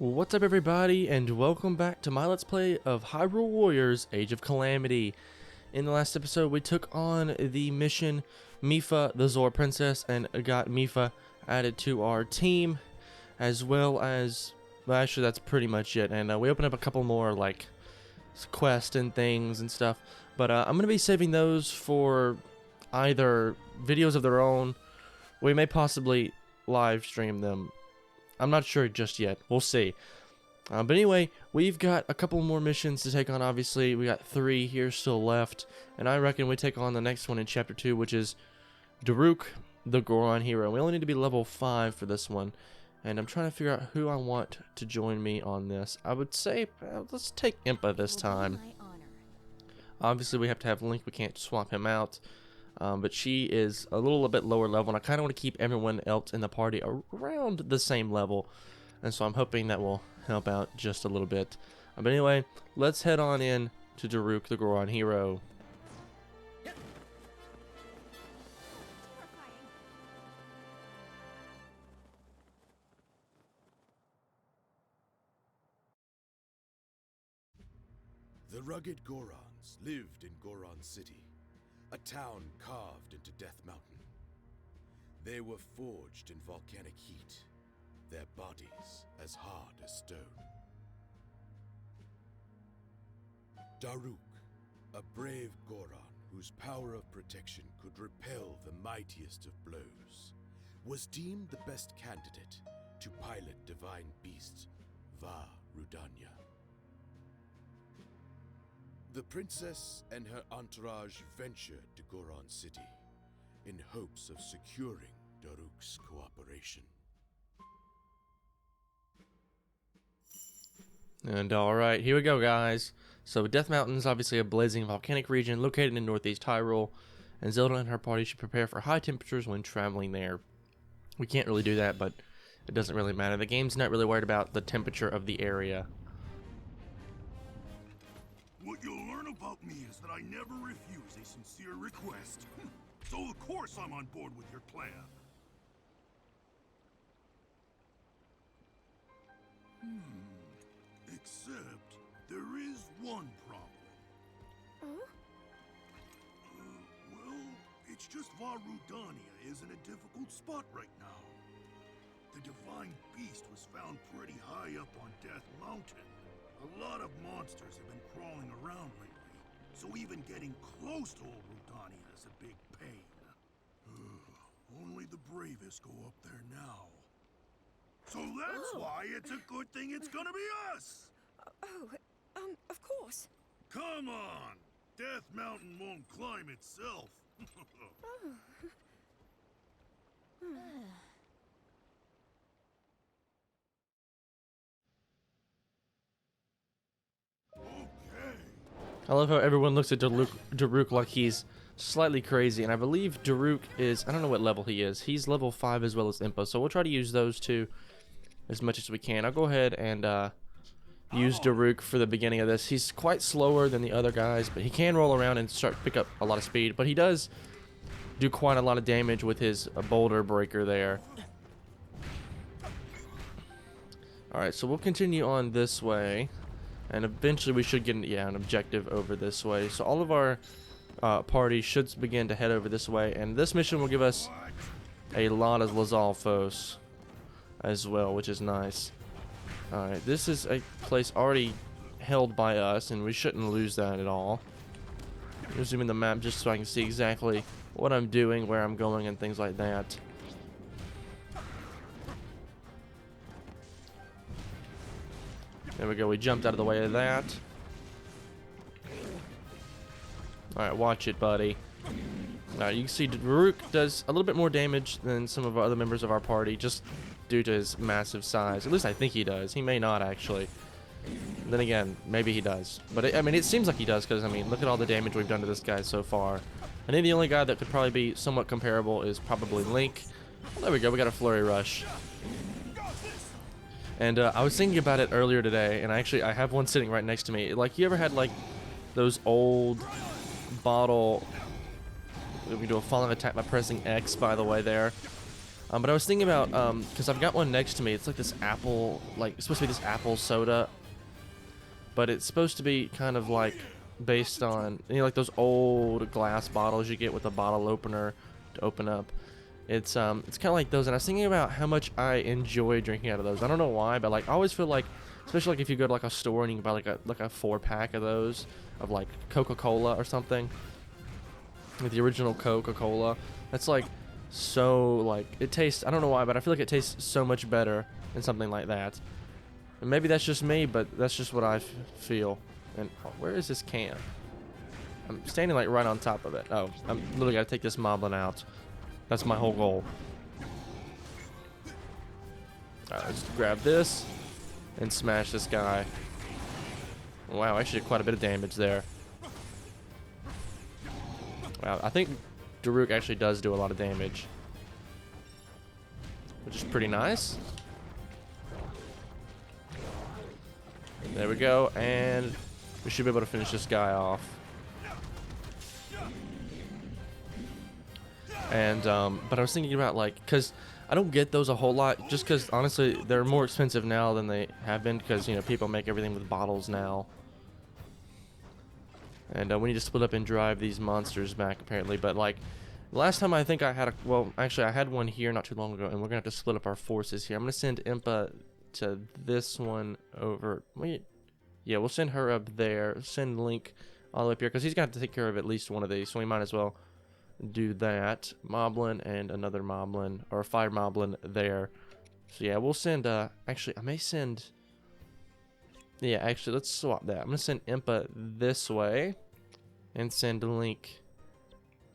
What's up everybody, and welcome back to my Let's Play of Hyrule Warriors Age of Calamity. In the last episode we took on the mission Mipha, the Zora Princess, and got Mipha added to our team, as well as, well, actually that's pretty much it, and we opened up a couple more like quests and things and stuff, but I'm going to be saving those for either videos of their own. We may possibly live stream them. I'm not sure just yet. We'll see. But anyway, we've got a couple more missions to take on, obviously. We got 3 here still left. And I reckon we take on the next one in Chapter 2, which is Daruk, the Goron hero. We only need to be level 5 for this one. And I'm trying to figure out who I want to join me on this. I would say, let's take Impa this time. Obviously, we have to have Link. We can't swap him out. But she is a little bit lower level, and I kind of want to keep everyone else in the party around the same level, and so I'm hoping that will help out just a little bit. But anyway, let's head on in to Daruk, the Goron hero. The rugged Gorons lived in Goron City, a town carved into Death Mountain. They were forged in volcanic heat, their bodies as hard as stone. Daruk, a brave Goron whose power of protection could repel the mightiest of blows, was deemed the best candidate to pilot divine beast Va Rudanya. The princess and her entourage ventured to Goron City in hopes of securing Daruk's cooperation. And alright, here we go, guys. So Death Mountain is obviously a blazing volcanic region located in northeast Hyrule, and Zelda and her party should prepare for high temperatures when traveling there. We can't really do that, but it doesn't really matter. The game's not really worried about the temperature of the area. What you'll learn about me is that I never refuse a sincere request. So of course I'm on board with your plan. Except there is one problem. Oh? Well, it's just Va Rudanya is in a difficult spot right now. The divine beast was found pretty high up on Death Mountain. A lot of monsters have been crawling around lately, so even getting close to old Rudania is a big pain. Only the bravest go up there now. So that's why it's a good thing it's gonna be us! Of course. Come on! Death Mountain won't climb itself. I love how everyone looks at Daruk like he's slightly crazy, and I believe Daruk is, I don't know what level he is. He's level 5 as well as Impa, so we'll try to use those two as much as we can. I'll go ahead and use Daruk for the beginning of this. He's quite slower than the other guys, but he can roll around and pick up a lot of speed, but he does do quite a lot of damage with his boulder breaker there. Alright, so we'll continue on this way. And eventually we should get an objective over this way. So all of our party should begin to head over this way. And this mission will give us a lot of Lizalfos as well, which is nice. Alright, this is a place already held by us, and we shouldn't lose that at all. I'm zooming the map just so I can see exactly what I'm doing, where I'm going, and things like that. There we go, we jumped out of the way of that. Alright, watch it, buddy. Alright, you can see Daruk does a little bit more damage than some of our other members of our party, just due to his massive size. At least I think he does. He may not, actually. Then again, maybe he does. But, I mean, it seems like he does, because, I mean, look at all the damage we've done to this guy so far. I think the only guy that could probably be somewhat comparable is probably Link. Well, there we go, we got a Flurry Rush. And I was thinking about it earlier today, and I have one sitting right next to me. Like, you ever had like those old bottle? We can do a falling attack by pressing X, by the way. There, But I was thinking about, because I've got one next to me. It's like this apple, like, it's supposed to be this apple soda. But it's supposed to be kind of like based on, you know, like those old glass bottles you get with a bottle opener to open up. It's kind of like those, and I was thinking about how much I enjoy drinking out of those. I don't know why, but like I always feel like, especially like if you go to like a store and you can buy like a 4-pack of those, of like Coca-Cola or something, with the original Coca-Cola. That's like so, like, it tastes, I don't know why, but I feel like it tastes so much better than something like that. And maybe that's just me, but that's just what I feel. And oh, where is this can? I'm standing like right on top of it. Oh, I'm literally gotta take this moblin out. That's my whole goal. Alright, let's grab this and smash this guy. Wow, actually quite a bit of damage there. Wow, I think Daruk actually does do a lot of damage, which is pretty nice. There we go, and we should be able to finish this guy off. And but I was thinking about, like, because I don't get those a whole lot, just because honestly they're more expensive now than they have been, because, you know, people make everything with bottles now. And we need to split up and drive these monsters back, apparently. But like last time, I think I had well, actually I had one here not too long ago, and we're gonna have to split up our forces here. I'm gonna send Impa to this one over. Wait, yeah, we'll send her up there. Send Link all the way up here, because he's got to take care of at least one of these, so we might as well do that. Moblin and another Moblin, or a fire Moblin there. So yeah, we'll send actually I may send, yeah, actually let's swap that. I'm gonna send Impa this way and send Link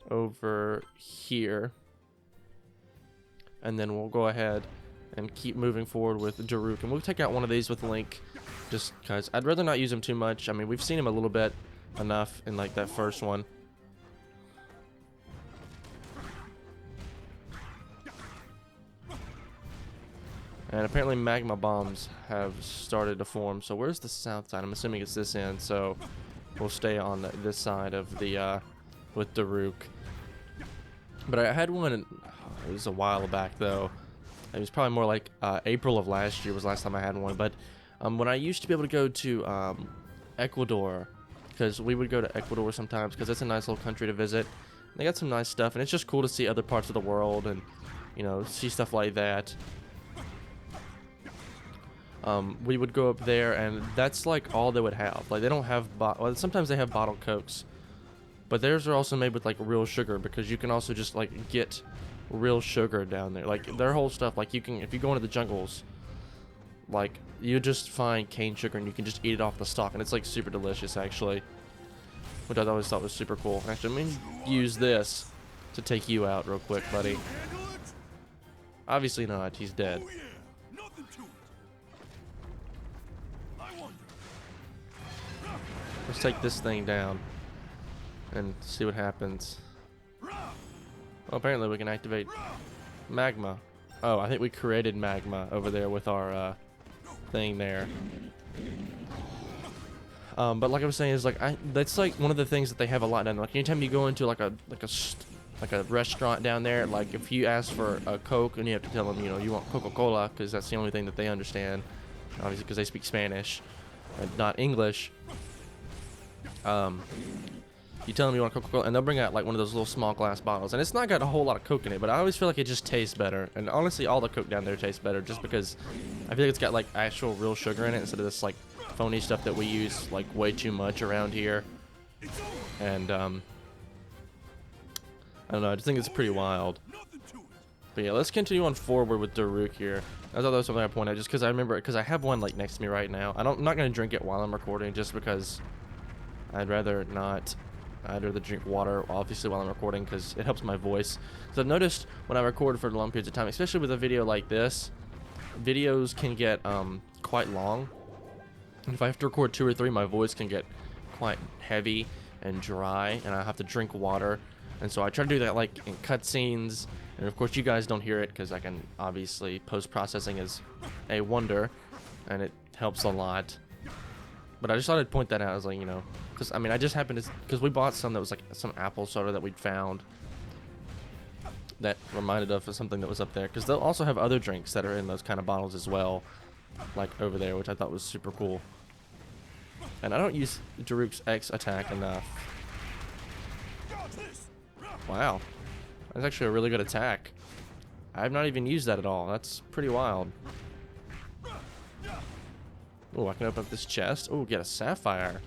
over here, and then we'll go ahead and keep moving forward with Daruk, and we'll take out one of these with Link, just because I'd rather not use him too much. I mean, we've seen him a little bit enough in like that first one. And apparently magma bombs have started to form. So where's the south side? I'm assuming it's this end, so we'll stay on this side of the with Daruk. But I had one, it was a while back though. It was probably more like April of last year was the last time I had one. But when I used to be able to go to Ecuador, because we would go to Ecuador sometimes, because it's a nice little country to visit. They got some nice stuff, and it's just cool to see other parts of the world and, you know, see stuff like that. We would go up there, and that's like all they would have. Like, they don't have well, sometimes they have bottled cokes, but theirs are also made with like real sugar, because you can also just like get real sugar down there. Like their whole stuff, like you can, if you go into the jungles, like you just find cane sugar and you can just eat it off the stalk, and it's like super delicious actually, which I always thought was super cool. Actually, I'm gonna use this to take you out real quick, buddy. Obviously not, he's dead. Let's take this thing down and see what happens. Well, apparently we can activate magma. Oh, I think we created magma over there with our thing there. But like I was saying, is like that's like one of the things that they have a lot down there. Like anytime you go into like a restaurant down there, like if you ask for a Coke and you have to tell them, you know, you want Coca-Cola, because that's the only thing that they understand, obviously, because they speak Spanish and not English. You tell them you want Coca-Cola, and they'll bring out like one of those little small glass bottles, and it's not got a whole lot of Coke in it, but I always feel like it just tastes better. And honestly, all the Coke down there tastes better, just because I feel like it's got like actual real sugar in it instead of this like phony stuff that we use like way too much around here. And I don't know, I just think it's pretty wild. But yeah, let's continue on forward with Daruk here. I thought that was something I pointed out, just because I remember it, because I have one like next to me right now. I'm not gonna drink it while I'm recording, just because I'd rather not. I'd rather drink water, obviously, while I'm recording, because it helps my voice. So I've noticed when I record for long periods of time, especially with a video like this, videos can get quite long. And if I have to record 2 or 3, my voice can get quite heavy and dry, and I have to drink water. And so I try to do that like in cutscenes, and of course you guys don't hear it, because I can obviously post-processing is a wonder, and it helps a lot. But I just thought I'd point that out. I was like, you know, because I mean, I just happened to, because we bought some that was like some apple soda that we'd found, that reminded of something that was up there, because they'll also have other drinks that are in those kind of bottles as well, like over there, which I thought was super cool. And I don't use Daruk's X attack enough. Wow, that's actually a really good attack. I have not even used that at all. That's pretty wild. Oh, I can open up this chest. Oh, get a sapphire.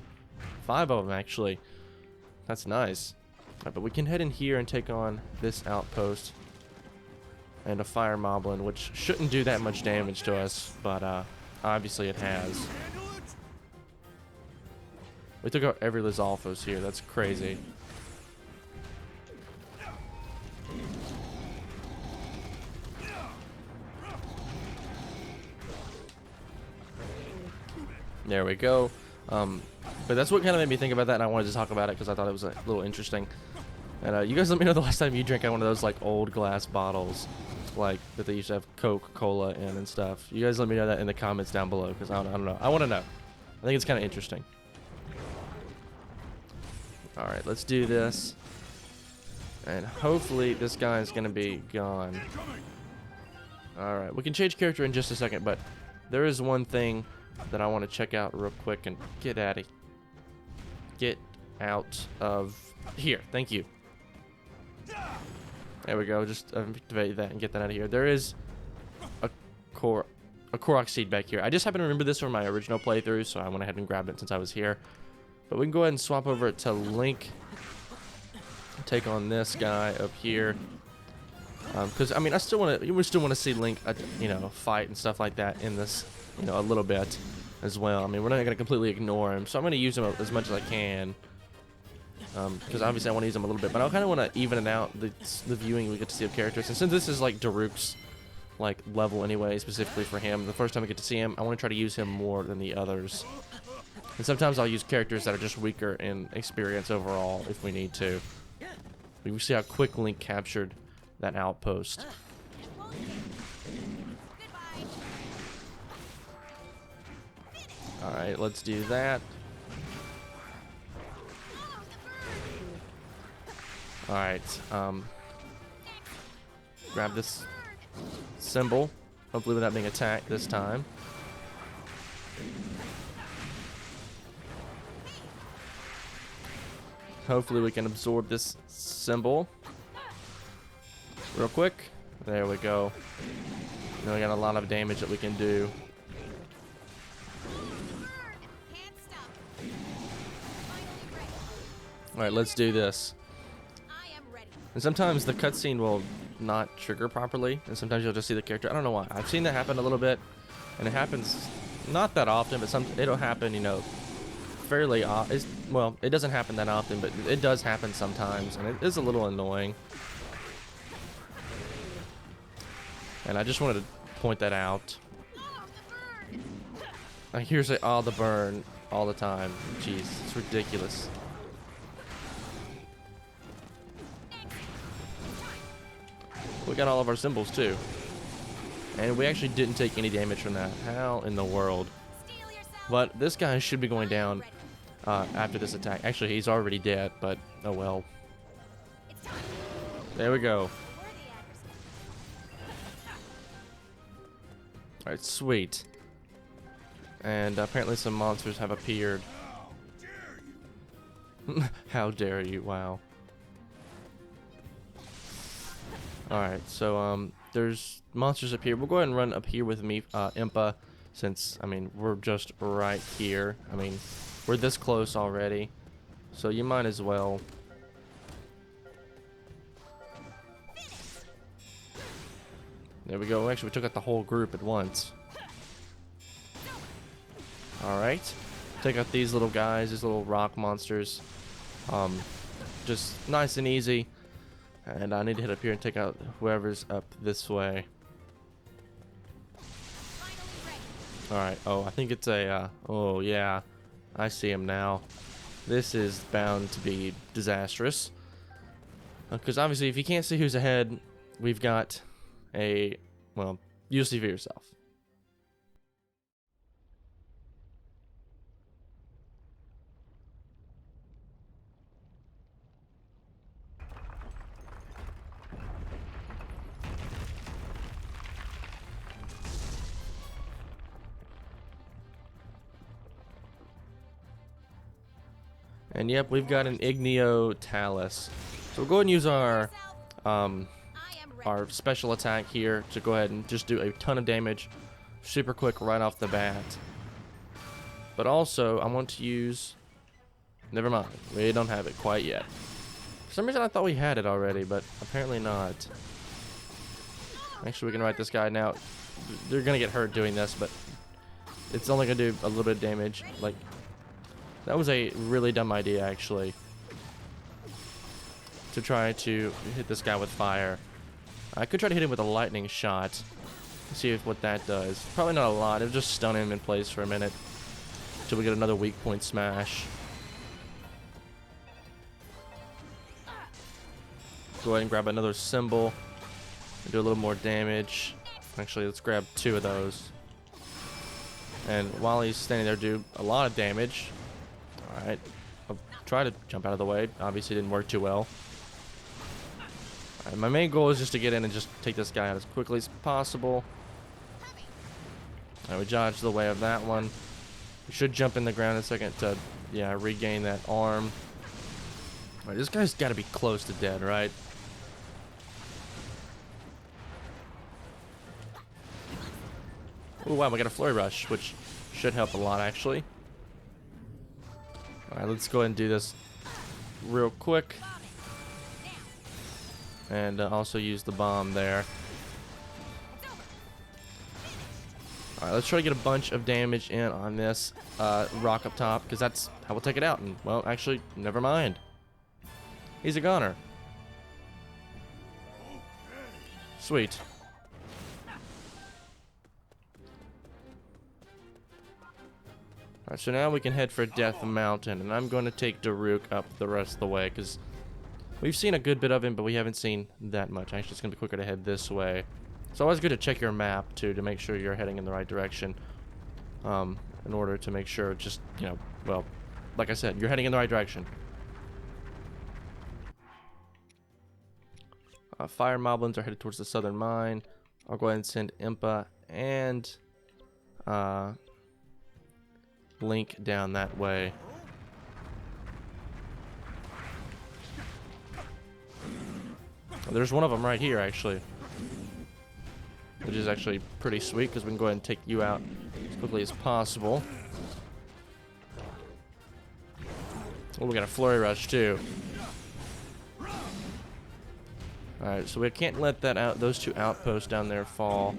5 of them, actually. That's nice. Right, but we can head in here and take on this outpost. And a fire moblin, which shouldn't do that much damage to us, but obviously it has. We took out every Lizalfos here. That's crazy. There we go. But that's what kind of made me think about that, and I wanted to talk about it because I thought it was a little interesting. And you guys let me know the last time you drank out one of those like old glass bottles, like that they used to have Coca-Cola in and stuff. You guys let me know that in the comments down below, because I don't know. I want to know. I think it's kind of interesting. All right, let's do this, and hopefully this guy is gonna be gone. All right, we can change character in just a second, but there is one thing that I want to check out real quick and get out of here. Thank you. There we go. Just activate that and get that out of here. There is a Korok seed back here. I just happen to remember this from my original playthrough, so I went ahead and grabbed it since I was here. But we can go ahead and swap over to Link. Take on this guy up here. Because I mean, we still want to see Link, you know, fight and stuff like that in this, you know, a little bit as well. I mean, we're not going to completely ignore him, so I'm going to use him as much as I can. Because obviously I want to use him a little bit, but I kind of want to even it out the viewing we get to see of characters. And since this is like Daruk's like level anyway, specifically for him, the first time I get to see him, I want to try to use him more than the others. And sometimes I'll use characters that are just weaker in experience overall if we need to. We can see how quick Link captured that outpost. Alright, let's do that. Alright, grab this symbol, hopefully without being attacked this time. Hopefully we can absorb this symbol real quick. There we go. Now we got a lot of damage that we can do. Alright, let's do this. And sometimes the cutscene will not trigger properly, and sometimes you'll just see the character. I don't know why. I've seen that happen a little bit, and it happens not that often, but it'll happen, you know, fairly well, it doesn't happen that often, but it does happen sometimes, and it is a little annoying. And I just wanted to point that out. I hear say, "Oh, the burn," all the time. Jeez, it's ridiculous. We got all of our symbols too, and we actually didn't take any damage from that. How in the world? But this guy should be going down after this attack. Actually, he's already dead, but oh well. There we go. Alright, sweet. And apparently some monsters have appeared. How dare you, wow. Alright, so there's monsters up here. We'll go ahead and run up here with me, Impa, since, I mean, we're just right here. I mean, we're this close already, so you might as well. There we go. Actually, we took out the whole group at once. Alright, take out these little guys, these little rock monsters. Just nice and easy. And I need to hit up here and take out whoever's up this way. Alright, oh, I think it's a, oh yeah, I see him now. This is bound to be disastrous. Because obviously, if you can't see who's ahead, we've got a, well, you'll see for yourself. And yep, we've got an Igneo Talus. So we'll go ahead and use our special attack here to go ahead and just do a ton of damage super quick right off the bat. But also, I want to use... Never mind, we don't have it quite yet. For some reason I thought we had it already, but apparently not. Actually, we can write this guy now. They're gonna get hurt doing this, but it's only gonna do a little bit of damage. Like, that was a really dumb idea, actually, to try to hit this guy with fire. I could try to hit him with a lightning shot. See what that does. Probably not a lot. It'll just stun him in place for a minute until we get another weak point smash. Go ahead and grab another symbol and do a little more damage. Actually, let's grab 2 of those. And while he's standing there, do a lot of damage. Alright. I'll try to jump out of the way. Obviously, it didn't work too well. Alright, my main goal is just to get in and just take this guy out as quickly as possible. Alright, we dodged the way of that one. We should jump in the ground in a second to, yeah, regain that arm. Alright, this guy's got to be close to dead, right? Oh wow, we got a flurry rush, which should help a lot, actually. Alright, let's go ahead and do this real quick. And also use the bomb there. Alright, let's try to get a bunch of damage in on this rock up top, because that's how we'll take it out. And, well, actually, never mind. He's a goner. Sweet. Alright, so now we can head for Death Mountain, and I'm going to take Daruk up the rest of the way, because we've seen a good bit of him, but we haven't seen that much. Actually, it's going to be quicker to head this way. It's always good to check your map, too, to make sure you're heading in the right direction. In order to make sure, just, you know, well, like I said, you're heading in the right direction. Fire moblins are headed towards the southern mine. I'll go ahead and send Impa and Link down that way. Oh, there's one of them right here, actually. Which is actually pretty sweet, because we can go ahead and take you out as quickly as possible. Oh, we got a flurry rush, too. Alright, so we can't let that out. Those 2 outposts down there fall.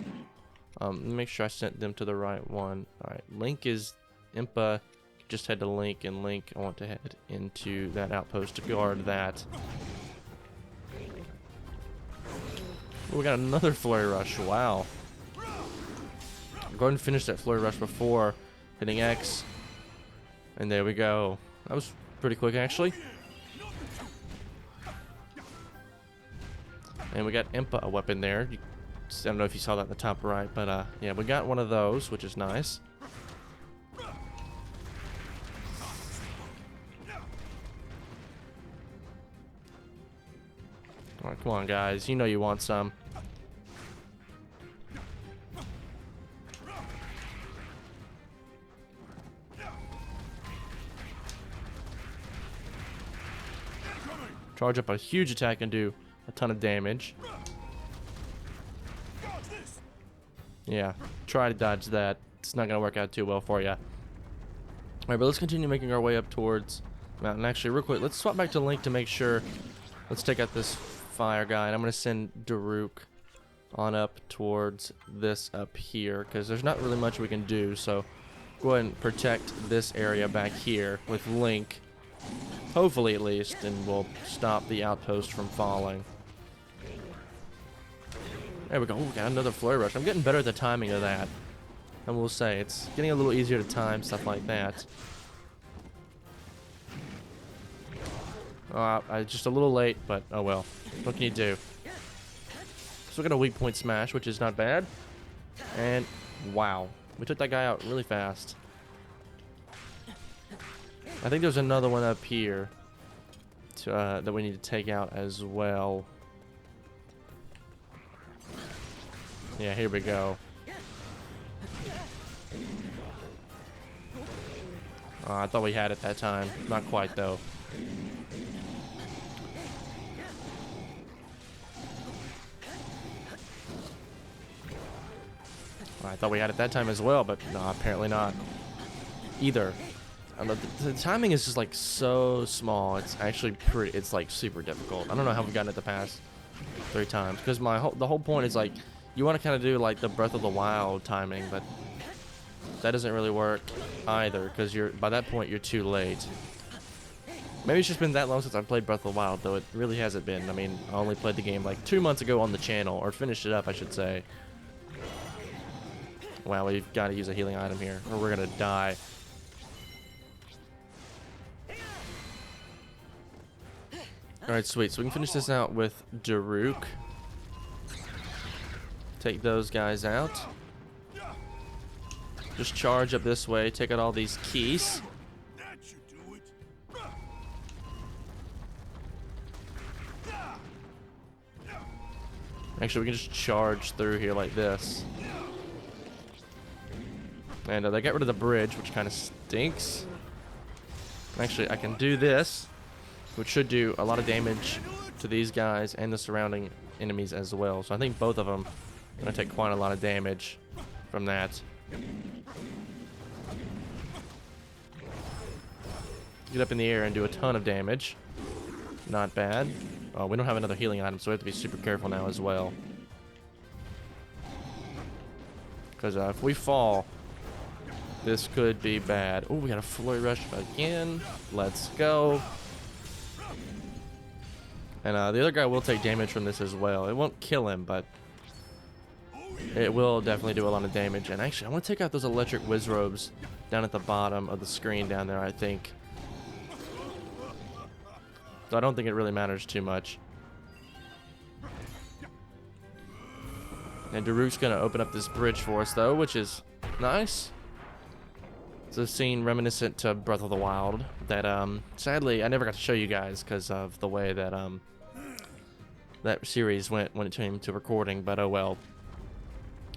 Let me make sure I sent them to the right one. Alright, Link is... Impa, just head to Link, and Link, I want to head into that outpost to guard that. Oh, we got another flurry rush. Wow. Go ahead and finish that flurry rush before hitting X. And there we go. That was pretty quick, actually. And we got Impa, a weapon there. I don't know if you saw that in the top right, but yeah, we got one of those, which is nice. Alright, come on, guys. You know you want some. Charge up a huge attack and do a ton of damage. Yeah, try to dodge that. It's not going to work out too well for you. Alright, but let's continue making our way up towards the mountain. Actually, real quick, let's swap back to Link to make sure. Let's take out this fire guy, and I'm going to send Daruk on up towards this up here, because there's not really much we can do, so go ahead and protect this area back here with Link, hopefully at least, and we'll stop the outpost from falling. There we go. Ooh, we got another flurry rush. I'm getting better at the timing of that, and we'll say it's getting a little easier to time stuff like that. Just a little late, but oh well. What can you do? So we got a weak point smash, which is not bad. And wow, we took that guy out really fast. I think there's another one up here that we need to take out as well. Yeah, here we go. I thought we had it that time. Not quite, though. I thought we had it that time as well, but no, apparently not. Either. I don't know, the timing is just like so small. It's actually pretty. It's like super difficult. I don't know how we've gotten it the past 3 times, because the whole point is like you want to kind of do like the Breath of the Wild timing, but that doesn't really work either, because by that point you're too late. Maybe it's just been that long since I've played Breath of the Wild, though it really hasn't been. I mean, I only played the game like 2 months ago on the channel, or finished it up, I should say. Wow, we've got to use a healing item here, or we're gonna die. Alright, sweet. So we can finish this out with Daruk. Take those guys out. Just charge up this way, take out all these keys. That should do it. Actually, we can just charge through here like this. And they got rid of the bridge, which kind of stinks. Actually, I can do this, which should do a lot of damage to these guys and the surrounding enemies as well. So I think both of them are going to take quite a lot of damage from that. Get up in the air and do a ton of damage. Not bad. Oh, we don't have another healing item, so we have to be super careful now as well. Because if we fall, this could be bad. Oh, we got a flurry rush again. Let's go. And the other guy will take damage from this as well. It won't kill him, but it will definitely do a lot of damage. And actually, I want to take out those electric Wizrobes down at the bottom of the screen down there, I think. So I don't think it really matters too much. And Daruk's going to open up this bridge for us, though, which is nice. It's a scene reminiscent to Breath of the Wild that, sadly, I never got to show you guys because of the way that, that series went when it came to recording, but oh well.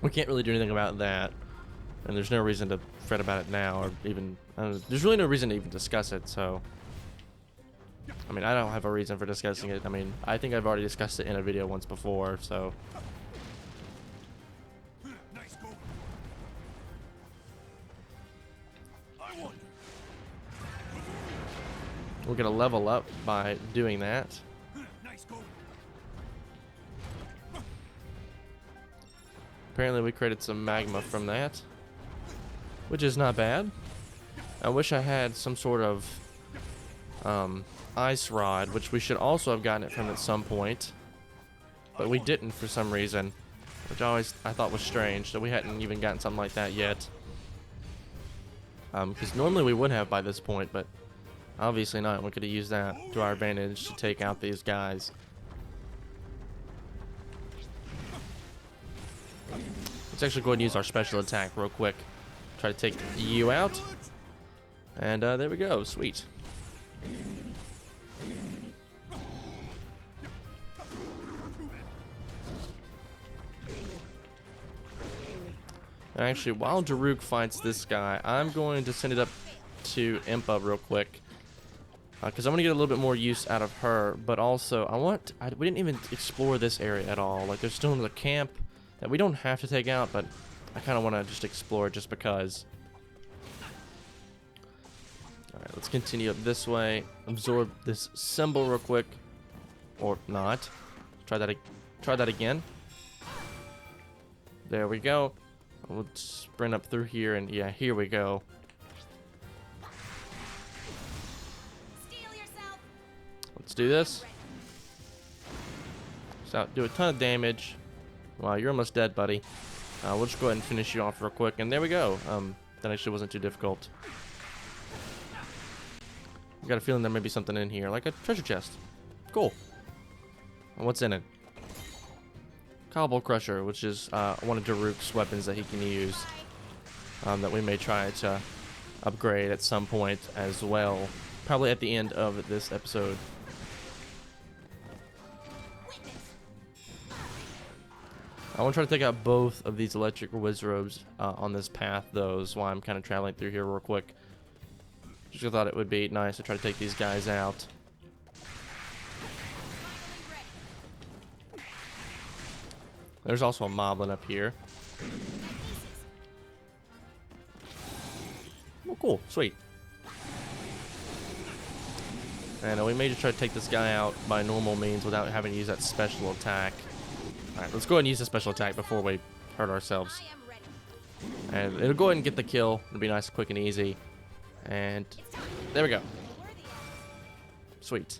We can't really do anything about that, and there's no reason to fret about it now, or even, there's really no reason to even discuss it, so. I mean, I don't have a reason for discussing it. I mean, I think I've already discussed it in a video once before, so. Nice go. I wonder. We're gonna level up by doing that. Nice go. Apparently we created some magma from that, which is not bad. I wish I had some sort of ice rod, which we should also have gotten it from at some point, but we didn't for some reason, which I thought was strange that we hadn't even gotten something like that yet. Because normally we would have by this point, but obviously not. We could have used that to our advantage to take out these guys. Let's actually go ahead and use our special attack real quick. Try to take you out. And there we go. Sweet. Actually, while Daruk fights this guy, I'm going to send it up to Impa real quick. Because I want to get a little bit more use out of her. But also, we didn't even explore this area at all. Like, there's still another camp that we don't have to take out, but I kind of want to just explore just because. Alright, let's continue up this way. Absorb this symbol real quick. Or not. Try that again. There we go. We'll sprint up through here, and yeah, here we go. Steal yourself. Let's do this. So do a ton of damage. Wow, you're almost dead, buddy. We'll just go ahead and finish you off real quick, and there we go. That actually wasn't too difficult. I got a feeling there may be something in here, like a treasure chest. Cool. And what's in it? Cobble Crusher, which is one of Daruk's weapons that he can use. That we may try to upgrade at some point as well. Probably at the end of this episode. I want to try to take out both of these electric Wizrobes on this path, though, is why I'm kind of traveling through here real quick. Just thought it would be nice to try to take these guys out. There's also a moblin up here. Oh, cool. Sweet. And we may just try to take this guy out by normal means without having to use that special attack. Alright, let's go ahead and use the special attack before we hurt ourselves. I am ready. And it'll go ahead and get the kill. It'll be nice, quick, and easy. And there we go. Worthy. Sweet.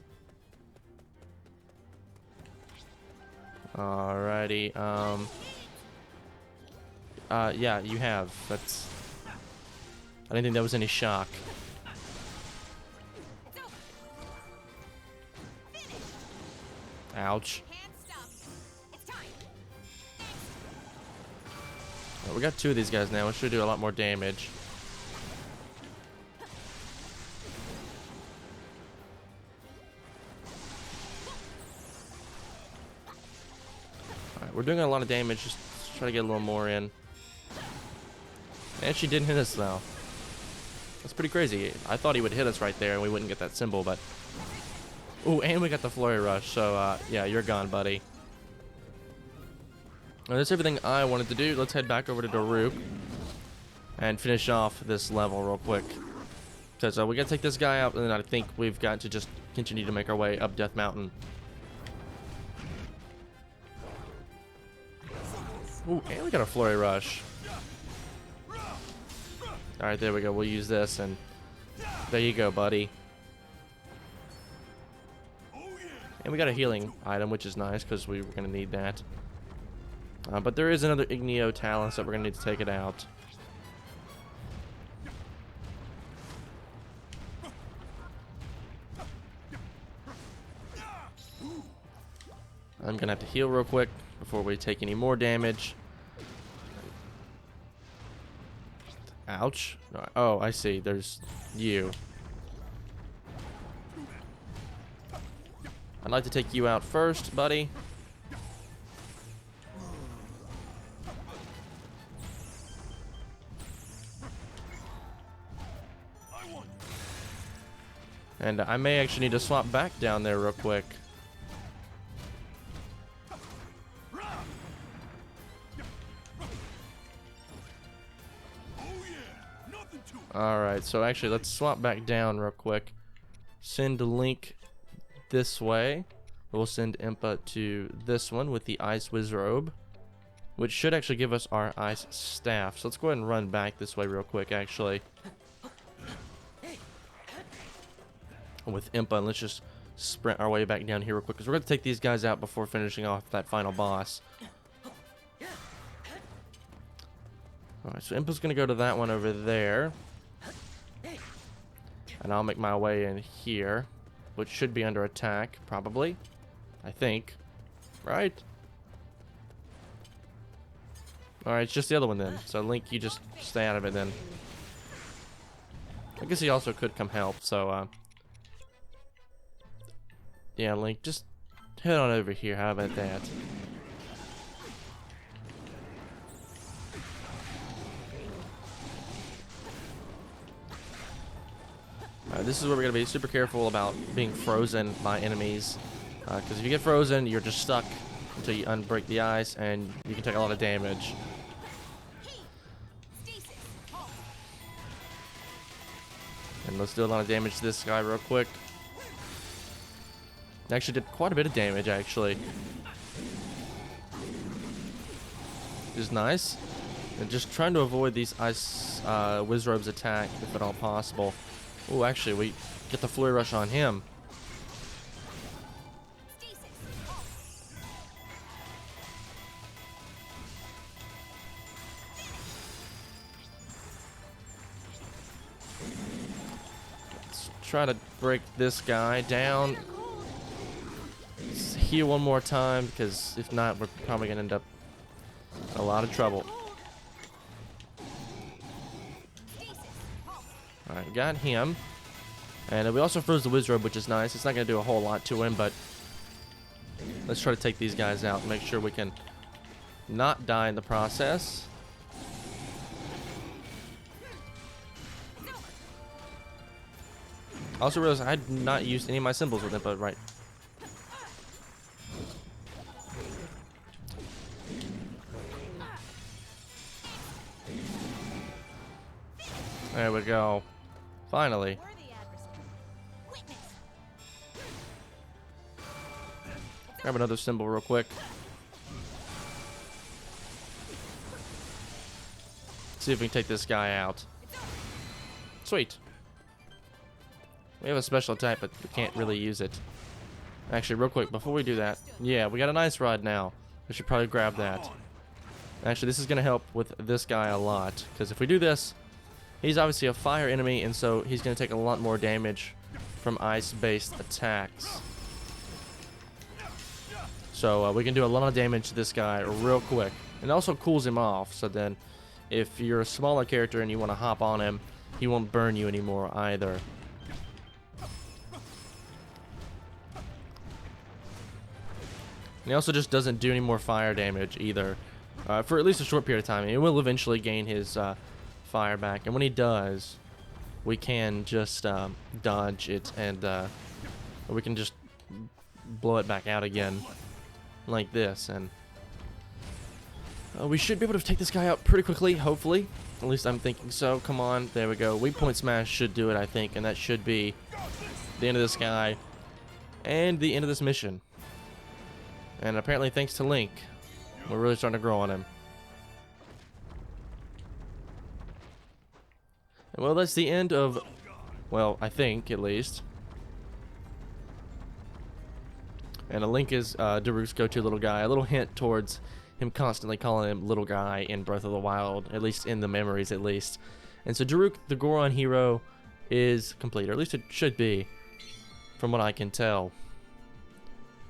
Alrighty. Yeah, you have. That's... I didn't think that was any shock. It's over. Finish. Ouch. Can't stop. It's time. Well, we got two of these guys now. We should do a lot more damage. Alright, we're doing a lot of damage. Just try to get a little more in. And she didn't hit us though. That's pretty crazy. I thought he would hit us right there and we wouldn't get that symbol, but... Ooh, and we got the flurry rush, so yeah, you're gone, buddy. Now, that's everything I wanted to do. Let's head back over to Daruk and finish off this level real quick. Because we gotta take this guy out, and then I think we've got to just continue to make our way up Death Mountain. Ooh, and we got a flurry rush. Alright, there we go. We'll use this, and there you go, buddy. And we got a healing item, which is nice, because we were going to need that. But there is another Igneo Talents that we're going to need to take it out. I'm going to have to heal real quick before we take any more damage. Ouch. Oh, I see. There's you. I'd like to take you out first, buddy. And I may actually need to swap back down there real quick. Alright, so actually let's swap back down real quick. Send Link this way. We'll send Impa to this one with the Ice Wizrobe, which should actually give us our Ice Staff. So let's go ahead and run back this way real quick, actually. With Impa, and let's just sprint our way back down here real quick, because we're going to take these guys out before finishing off that final boss. Alright, so Impa's going to go to that one over there. And I'll make my way in here, which should be under attack, probably. I think. Right? Alright, it's just the other one then. So Link, you just stay out of it then. I guess he also could come help, so yeah, Link, just head on over here. How about that? This is where we're going to be super careful about being frozen by enemies. Because if you get frozen, you're just stuck until you unbreak the ice, and you can take a lot of damage. And let's do a lot of damage to this guy real quick. Actually did quite a bit of damage, actually. Which is nice. And just trying to avoid these Ice Wizrobe's attack, if at all possible. Oh, actually, we get the Flurry Rush on him. Let's try to break this guy down. Let's heal one more time, because if not, we're probably going to end up in a lot of trouble. Alright, got him. And we also froze the Wizrobe, which is nice. It's not going to do a whole lot to him, but let's try to take these guys out and make sure we can not die in the process. I also realized I had not used any of my symbols with it, but right. There we go. Finally. Worthy adversary. Witness. Grab another symbol real quick. See if we can take this guy out. Sweet. We have a special attack, but we can't really use it. Actually, real quick, before we do that, yeah, we got an ice rod now. We should probably grab that. Actually, this is going to help with this guy a lot, because if we do this, he's obviously a fire enemy, and so he's going to take a lot more damage from ice-based attacks. So we can do a lot of damage to this guy real quick. And it also cools him off, so then if you're a smaller character and you want to hop on him, he won't burn you anymore either. And he also just doesn't do any more fire damage either, for at least a short period of time. He will eventually gain his fire back, and when he does, we can just dodge it, and we can just blow it back out again, like this, and we should be able to take this guy out pretty quickly, hopefully. At least I'm thinking so. Come on, there we go. Weak point smash should do it, I think, and that should be the end of this guy and the end of this mission. And apparently, thanks to Link, we're really starting to grow on him. And well, that's the end of, well, I think, at least. And a Link is Daruk's go-to little guy. A little hint towards him constantly calling him little guy in Breath of the Wild, at least in the memories, at least. And so Daruk, the Goron hero, is complete, or at least it should be, from what I can tell.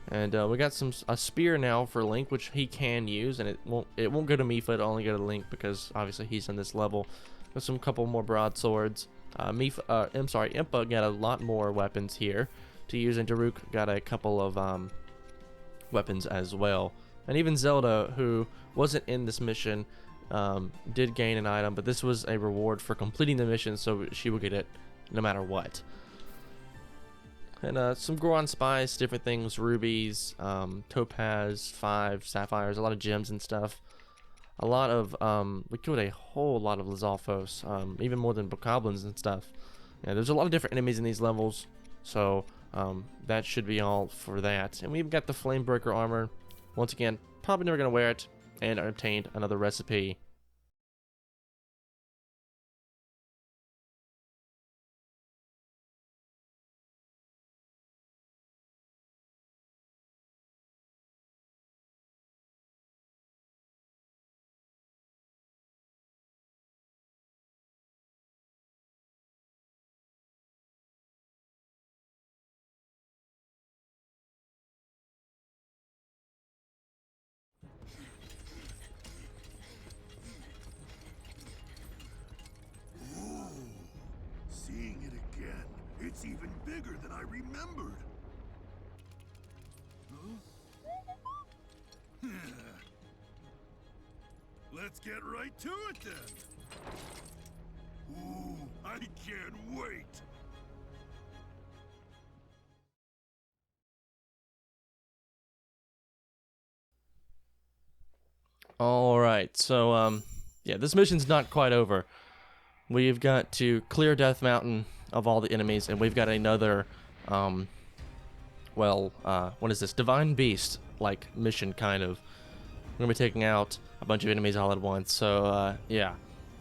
And we got a spear now for Link, which he can use, and it won't go to Mipha, it'll only go to Link because obviously he's in this level. With some couple more broadswords. Impa got a lot more weapons here to use, and Daruk got a couple of weapons as well. And even Zelda, who wasn't in this mission, did gain an item, but this was a reward for completing the mission, so she would get it no matter what. And some Goron spice, different things, rubies, topaz, 5 sapphires, a lot of gems and stuff. A lot of, we killed a whole lot of Lizalfos, even more than bokoblins and stuff. Yeah, there's a lot of different enemies in these levels, so that should be all for that. And we've got the Flamebreaker armor. Once again, probably never going to wear it, and obtained another recipe. Seeing it again, it's even bigger than I remembered. Huh? Let's get right to it then. Ooh, I can't wait. Alright, so, yeah, this mission's not quite over. We've got to clear Death Mountain of all the enemies, and we've got another, what is this? Divine Beast, like, mission, kind of. We're going to be taking out a bunch of enemies all at once, so, yeah.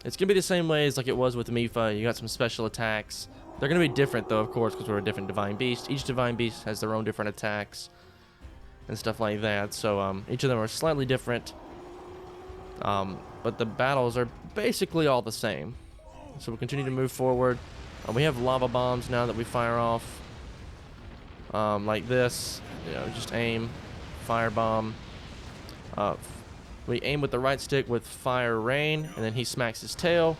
It's going to be the same way as like it was with Mipha. You got some special attacks. They're going to be different, though, of course, because we're a different Divine Beast. Each Divine Beast has their own different attacks and stuff like that, so, each of them are slightly different. But the battles are basically all the same. So we'll continue to move forward. We have lava bombs now that we fire off. Like this. You know, just aim. Fire bomb. We aim with the right stick with fire rain. And then he smacks his tail.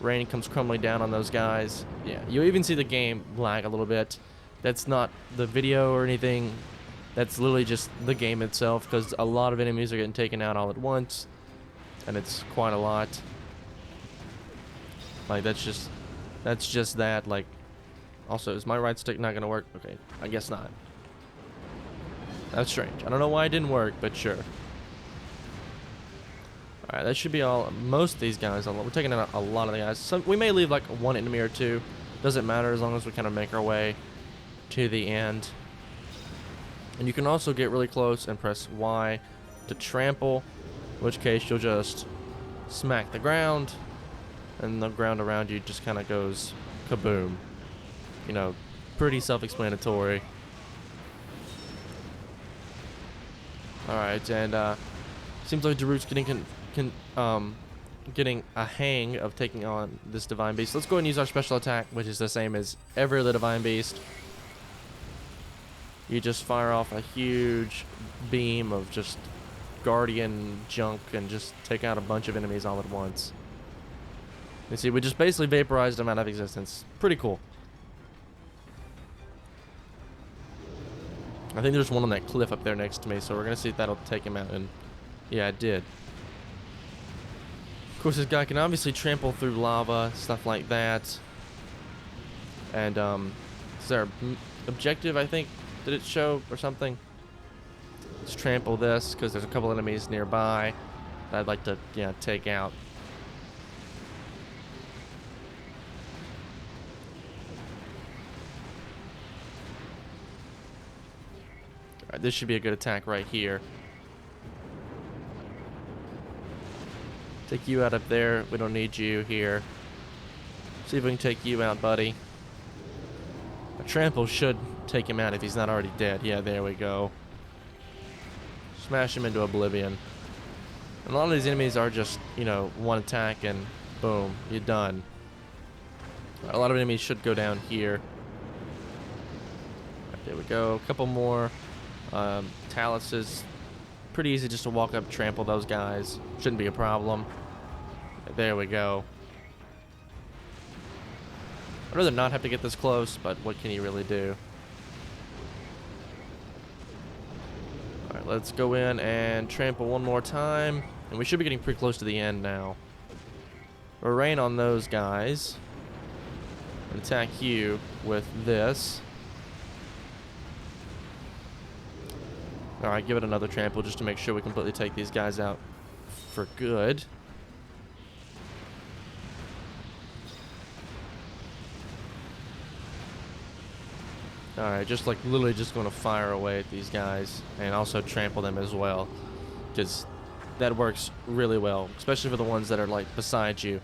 Rain comes crumbling down on those guys. Yeah, you'll even see the game lag a little bit. That's not the video or anything. That's literally just the game itself. Because a lot of enemies are getting taken out all at once. And it's quite a lot. Like, that's just that, like, Also, is my right stick not gonna work? Okay, I guess not. That's strange. I don't know why it didn't work, but sure. Alright, that should be all. Most of these guys, we're taking out a lot of the guys. We may leave like one enemy or two. Doesn't matter as long as we kind of make our way to the end. And you can also get really close and press Y to trample, in which case you'll just smack the ground, and the ground around you just kind of goes kaboom. You know, pretty self-explanatory. Alright, and seems like Daruk's getting a hang of taking on this Divine Beast. Let's go ahead and use our special attack, which is the same as every other Divine Beast. You just fire off a huge beam of just guardian junk and just take out a bunch of enemies all at once. You see, we just basically vaporized them out of existence. Pretty cool. I think there's one on that cliff up there next to me, so we're going to see if that'll take him out. And yeah, it did. Of course, this guy can obviously trample through lava, stuff like that. And, is there an objective, I think? Did it show or something? Let's trample this, because there's a couple enemies nearby that I'd like to, yeah, take out. Alright, this should be a good attack right here. Take you out up there. We don't need you here. See if we can take you out, buddy. A trample should take him out if he's not already dead. Yeah, there we go. Smash him into oblivion. And a lot of these enemies are just, you know, one attack and boom, you're done. A lot of enemies should go down here. Right, there we go. A couple more. Taluses. Pretty easy just to walk up, trample those guys. Shouldn't be a problem. There we go. I'd rather not have to get this close, but what can you really do? Alright, let's go in and trample one more time. And we should be getting pretty close to the end now. We'll rain on those guys. And attack you with this. Alright, give it another trample just to make sure we completely take these guys out for good. Alright, just like literally just going to fire away at these guys and also trample them as well. Because that works really well, especially for the ones that are like beside you.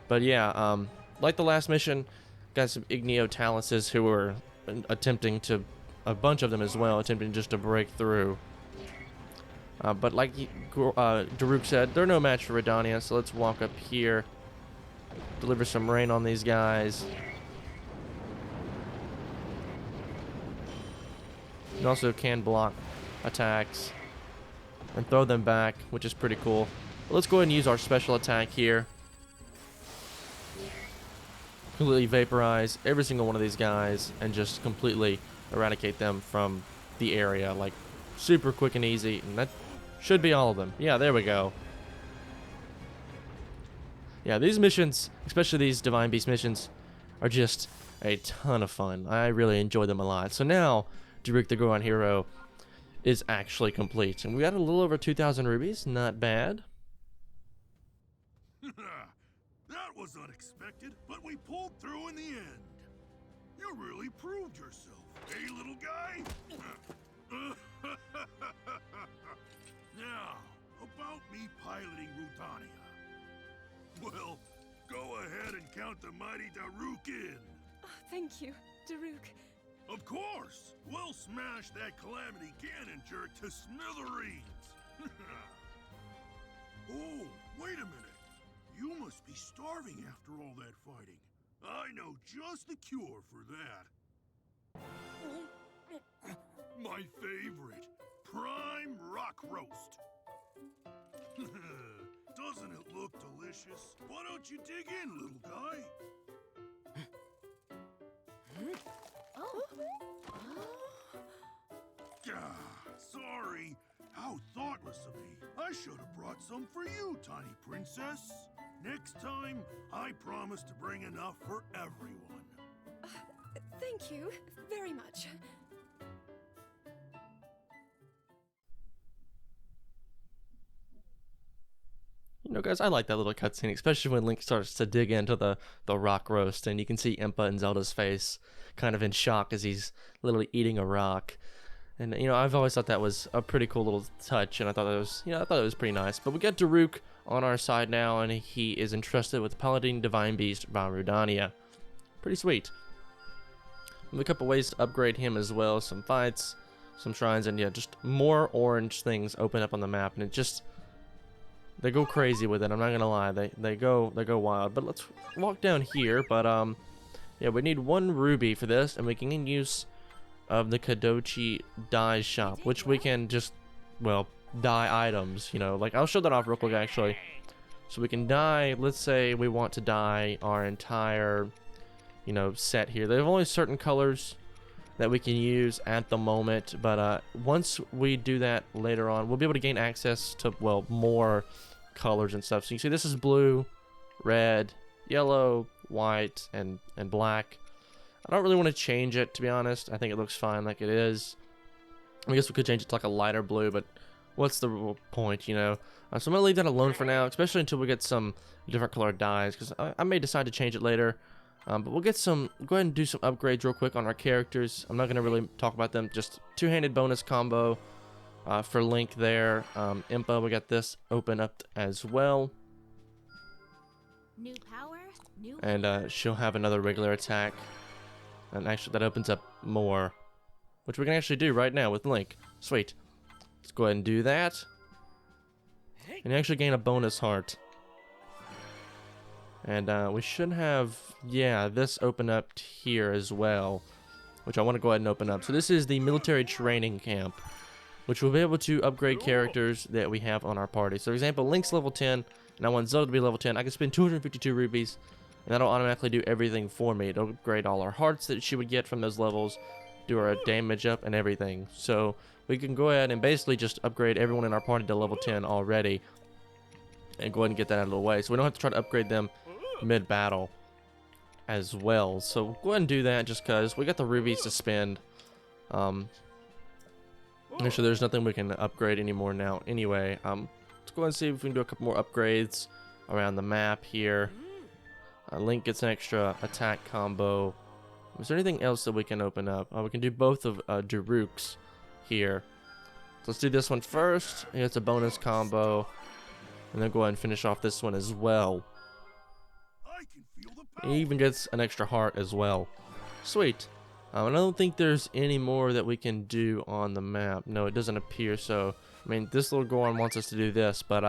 But yeah, like the last mission, got some Igneo Taluses who were attempting to, a bunch of them as well, attempting just to break through. But like Daruk said, they're no match for Redania, so let's walk up here, deliver some rain on these guys. You also can block attacks and throw them back, which is pretty cool. But let's go ahead and use our special attack here. Completely vaporize every single one of these guys and just completely eradicate them from the area, like super quick and easy. And that should be all of them. Yeah, there we go. Yeah, these missions, especially these Divine Beast missions, are just a ton of fun. I really enjoy them a lot. So now, Daruk the Goron hero is actually complete. And we got a little over 2,000 rubies. Not bad. That was unexpected, but we pulled through in the end. You really proved yourself, eh, little guy? Now, about me piloting Rudania. Well, go ahead and count the mighty Daruk in. Oh, thank you, Daruk. Of course! We'll smash that Calamity cannon jerk to smithereens! Oh, wait a minute. You must be starving after all that fighting. I know just the cure for that. My favorite, prime rock roast. Doesn't it look delicious? Why don't you dig in, little guy? Sorry. How thoughtless of me. I should have brought some for you, tiny princess. Next time, I promise to bring enough for everyone. Thank you very much. You know, guys, I like that little cutscene, especially when Link starts to dig into the rock roast, and you can see Impa and Zelda's face kind of in shock as he's literally eating a rock. And, you know, I've always thought that was a pretty cool little touch, and I thought that was, I thought it was pretty nice. But we got Daruk on our side now, and he is entrusted with Paladin Divine Beast Varudania. Pretty sweet. We have a couple ways to upgrade him as well. Some fights, some shrines, and yeah, just more orange things open up on the map, and it just... they go crazy with it. I'm not gonna lie, they go wild. But let's walk down here. But yeah, we need 1 ruby for this, and we can get use of the Kadochi dye shop, which we can just, well, dye items. You know, like I'll show that off real quick actually. So we can dye. Let's say we want to dye our entire, you know, set here. They have only certain colors that we can use at the moment, but once we do that later on, we'll be able to gain access to, well, more colors and stuff. So you can see this is blue, red, yellow, white, and black. I don't really want to change it, to be honest. I think it looks fine like it is. I guess we could change it to like a lighter blue, but what's the real point, you know? So I'm going to leave that alone for now, especially until we get some different colored dyes, because I may decide to change it later. But we'll go ahead and do some upgrades real quick on our characters. I'm not going to really talk about them. Just two-handed bonus combo for Link there. Impa, we got this open up as well. New power, new And she'll have another regular attack. And actually, that opens up more, which we can actually do right now with Link. Sweet. Let's go ahead and do that. And you actually gain a bonus heart. And we should have, yeah, this open up here as well, which I want to go ahead and open up. So this is the military training camp, which will be able to upgrade characters that we have on our party. So for example, Link's level 10, and I want Zelda to be level 10. I can spend 252 rubies, and that'll automatically do everything for me. It'll upgrade all our hearts that she would get from those levels, do our damage up, and everything. So we can go ahead and basically just upgrade everyone in our party to level 10 already, and go ahead and get that out of the way. So we don't have to try to upgrade them mid-battle as well. So go ahead and do that just because we got the rubies to spend. Actually, there's nothing we can upgrade anymore now anyway. Let's go ahead and see if we can do a couple more upgrades around the map here. Link gets an extra attack combo. Is there anything else that we can open up? We can do both of Daruk's here. So let's do this one first. He gets a bonus combo. And then go ahead and finish off this one as well. He even gets an extra heart as well. Sweet. And I don't think there's any more that we can do on the map. No, it doesn't appear so. I mean, this little Goron wants us to do this, but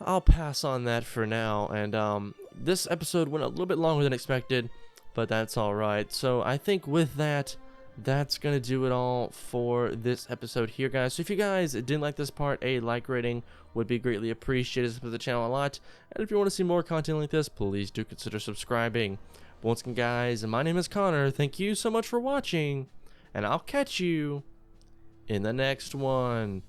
I'll pass on that for now. And this episode went a little bit longer than expected, but that's alright. So I think with that, that's going to do it all for this episode here, guys. So if you guys didn't like this part, a like rating would be greatly appreciated for the channel a lot. And if you want to see more content like this, please do consider subscribing. But once again, guys, my name is Connor. Thank you so much for watching, and I'll catch you in the next one.